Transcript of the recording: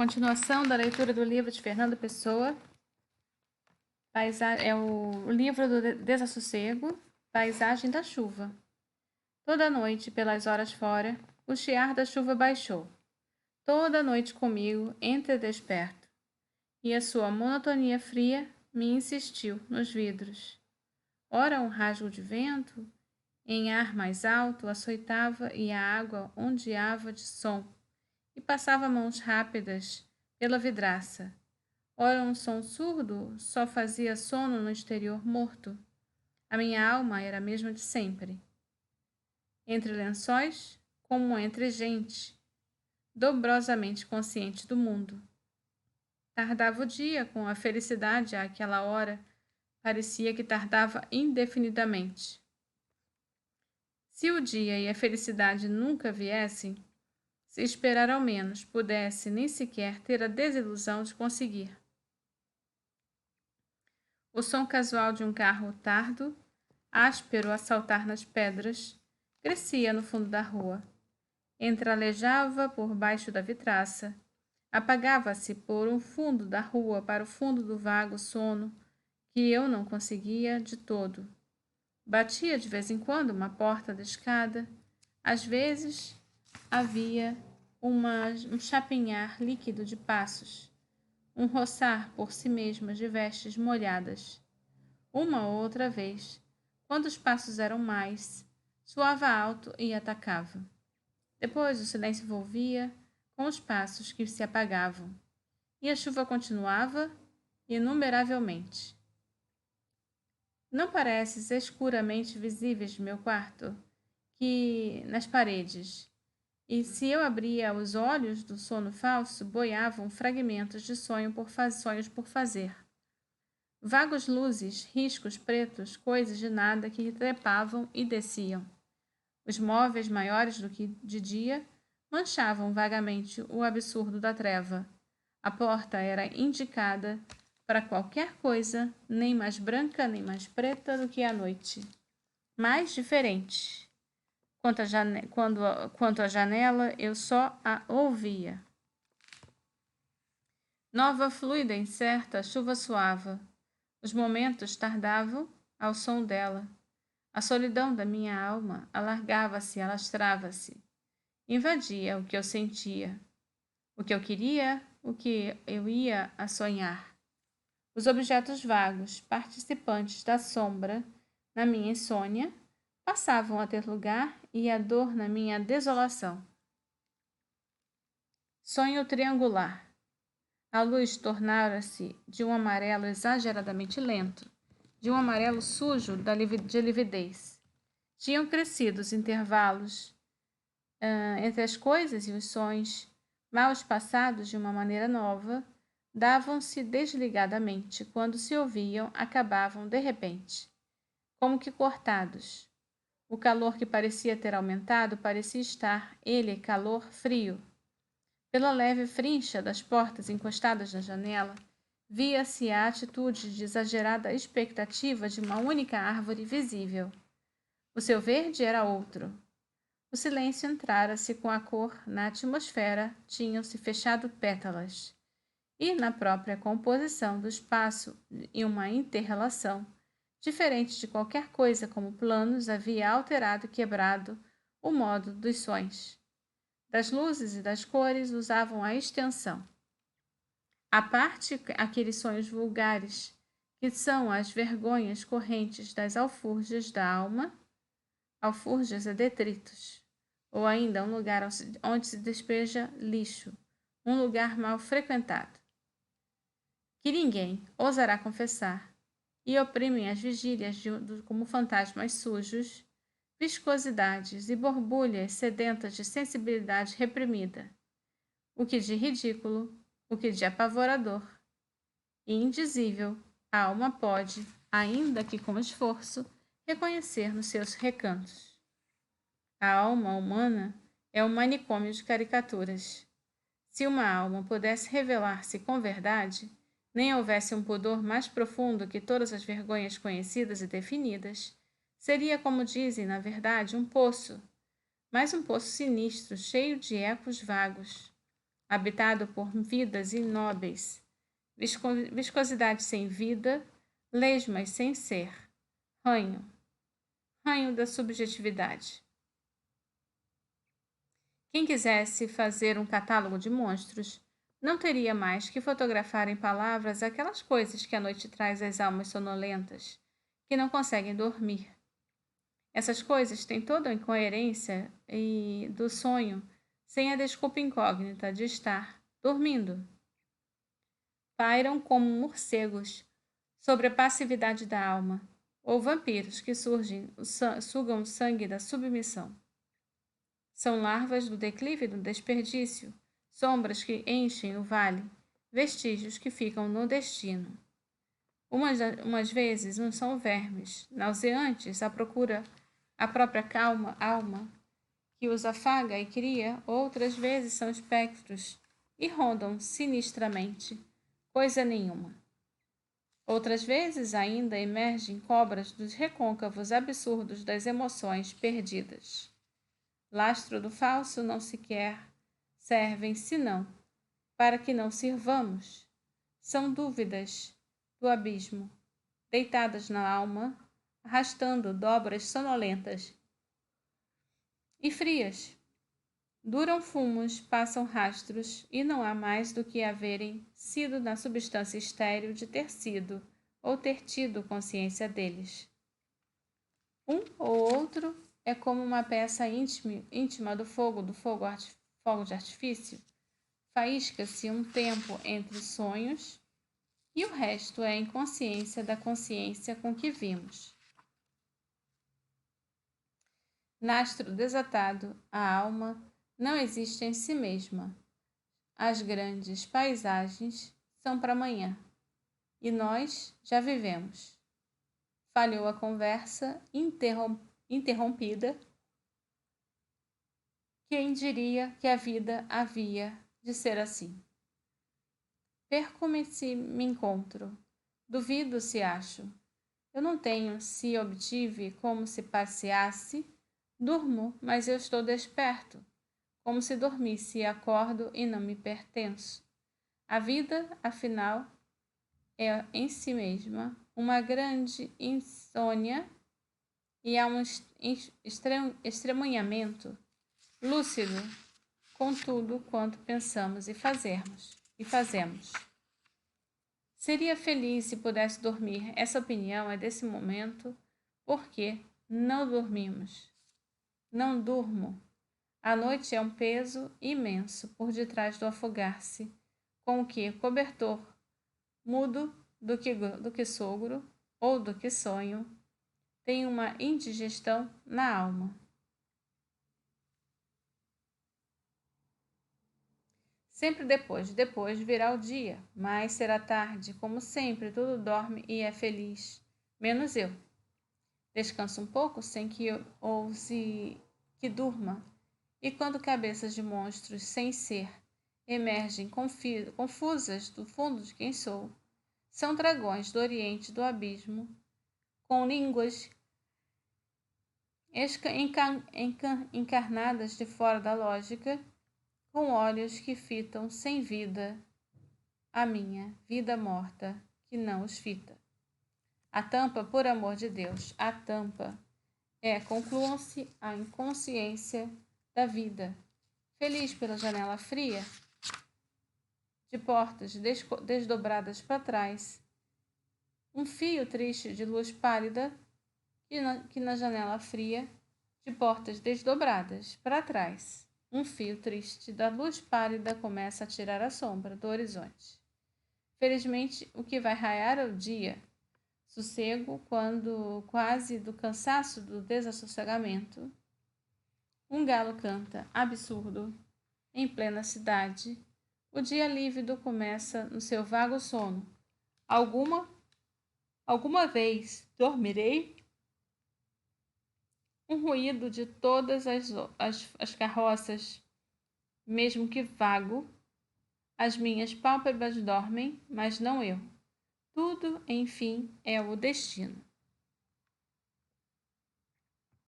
Continuação da leitura do livro de Fernando Pessoa, é o livro do Desassossego, Paisagem da Chuva. Toda noite, pelas horas fora, o chiar da chuva baixou. Toda noite comigo, entredesperto, e a sua monotonia fria me insistiu nos vidros. Ora um rasgo de vento, em ar mais alto, açoitava e a água ondeava de som, e passava mãos rápidas pela vidraça. Ora um som surdo só fazia sono no exterior morto. A minha alma era a mesma de sempre. Entre lençóis, como entre gente, dobrosamente consciente do mundo. Tardava o dia com a felicidade àquela hora, parecia que tardava indefinidamente. Se o dia e a felicidade nunca viessem, se esperar ao menos pudesse nem sequer ter a desilusão de conseguir. O som casual de um carro tardo, áspero a saltar nas pedras, crescia no fundo da rua. Entrealejava por baixo da vitraça, apagava-se por um fundo da rua para o fundo do vago sono que eu não conseguia de todo. Batia de vez em quando uma porta da escada, às vezes havia um chapinhar líquido de passos, um roçar por si mesmas de vestes molhadas. Uma ou outra vez, quando os passos eram mais, soava alto e atacava. Depois o silêncio volvia com os passos que se apagavam, e a chuva continuava inumeravelmente. Não pareces escuramente visíveis de meu quarto, que nas paredes, e se eu abria os olhos do sono falso, boiavam fragmentos de sonhos por fazer. Vagos luzes, riscos pretos, coisas de nada que trepavam e desciam. Os móveis maiores do que de dia manchavam vagamente o absurdo da treva. A porta era indicada para qualquer coisa, nem mais branca nem mais preta do que a noite. Mais diferente. Quanto à janela, eu só a ouvia. Nova, fluida, incerta, a chuva suava. Os momentos tardavam ao som dela. A solidão da minha alma alargava-se, alastrava-se. Invadia o que eu sentia, o que eu queria, o que eu ia a sonhar. Os objetos vagos, participantes da sombra, na minha insônia, passavam a ter lugar e a dor na minha desolação. Sonho triangular. A luz tornara-se de um amarelo exageradamente lento, de um amarelo sujo de lividez. Tinham crescido os intervalos entre as coisas e os sons, mal espaçados de uma maneira nova, davam-se desligadamente quando se ouviam, acabavam de repente, como que cortados. O calor que parecia ter aumentado parecia estar, ele, calor frio. Pela leve frincha das portas encostadas na janela, via-se a atitude de exagerada expectativa de uma única árvore visível. O seu verde era outro. O silêncio entrara-se com a cor, na atmosfera tinham-se fechado pétalas. E na própria composição do espaço e uma inter-relação, diferente de qualquer coisa como planos, havia alterado e quebrado o modo dos sons. Das luzes e das cores usavam a extensão. À parte aqueles sonhos vulgares, que são as vergonhas correntes das alforjas da alma, alforjas e detritos, ou ainda um lugar onde se despeja lixo, um lugar mal frequentado, que ninguém ousará confessar, e oprimem as vigílias como fantasmas sujos, viscosidades e borbulhas sedentas de sensibilidade reprimida, o que de ridículo, o que de apavorador e indizível a alma pode, ainda que com esforço, reconhecer nos seus recantos. A alma humana é um manicômio de caricaturas. Se uma alma pudesse revelar-se com verdade, nem houvesse um pudor mais profundo que todas as vergonhas conhecidas e definidas, seria, como dizem, na verdade, um poço, mas um poço sinistro, cheio de ecos vagos. habitado por vidas inóbeis, viscosidade sem vida, lesmas sem ser, ranho da subjetividade. Quem quisesse fazer um catálogo de monstros, não teria mais que fotografar em palavras aquelas coisas que a noite traz às almas sonolentas, que não conseguem dormir. Essas coisas têm toda a incoerência do sonho, sem a desculpa incógnita de estar dormindo. Pairam como morcegos sobre a passividade da alma, ou vampiros que sugam o sangue da submissão. São larvas do declive e do desperdício, sombras que enchem o vale, vestígios que ficam no destino. Umas vezes não são vermes, nauseantes à procura a própria alma que os afaga e cria, outras vezes são espectros e rondam sinistramente, coisa nenhuma. Outras vezes ainda emergem cobras dos recôncavos absurdos das emoções perdidas. Lastro do falso não sequer servem senão para que não sirvamos. São dúvidas do abismo, deitadas na alma, arrastando dobras sonolentas e frias. Duram fumos, passam rastros, e não há mais do que haverem sido na substância estéril de ter sido ou ter tido consciência deles. Um ou outro é como uma peça íntima do fogo de artifício. Faísca-se um tempo entre sonhos e o resto é a inconsciência da consciência com que vimos. Nastro desatado, a alma não existe em si mesma. As grandes paisagens são para amanhã, e nós já vivemos. Falhou a conversa interrompida. Quem diria que a vida havia de ser assim? Perco-me se me encontro, duvido se acho. Eu não tenho se obtive como se passeasse, durmo, mas eu estou desperto. Como se dormisse e acordo e não me pertenço. A vida, afinal, é em si mesma uma grande insônia e há um estremunhamento lúcido com tudo quanto pensamos e fazemos. Seria feliz se pudesse dormir. Essa opinião é desse momento, porque não dormimos. Não durmo. A noite é um peso imenso por detrás do afogar-se, com o que cobertor, mudo do que sogro ou do que sonho, tem uma indigestão na alma. Sempre depois virá o dia, mas será tarde, como sempre, tudo dorme e é feliz, menos eu. Descanso um pouco sem que ouse que durma. E quando cabeças de monstros sem ser emergem confusas do fundo de quem sou, são dragões do oriente do abismo, com línguas encarnadas de fora da lógica, com olhos que fitam sem vida a minha vida morta, que não os fita. A tampa, por amor de Deus, a tampa concluam-se a inconsciência da vida, feliz pela janela fria, de portas desdobradas para trás, um fio triste de luz pálida que na janela fria, de portas desdobradas para trás, um fio triste da luz pálida começa a tirar a sombra do horizonte. Felizmente, o que vai raiar é o dia, sossego quando, quase do cansaço do desassossegamento, um galo canta, absurdo, em plena cidade. O dia lívido começa no seu vago sono. Alguma vez dormirei? Um ruído de todas as carroças, mesmo que vago. As minhas pálpebras dormem, mas não eu. Tudo, enfim, é o destino.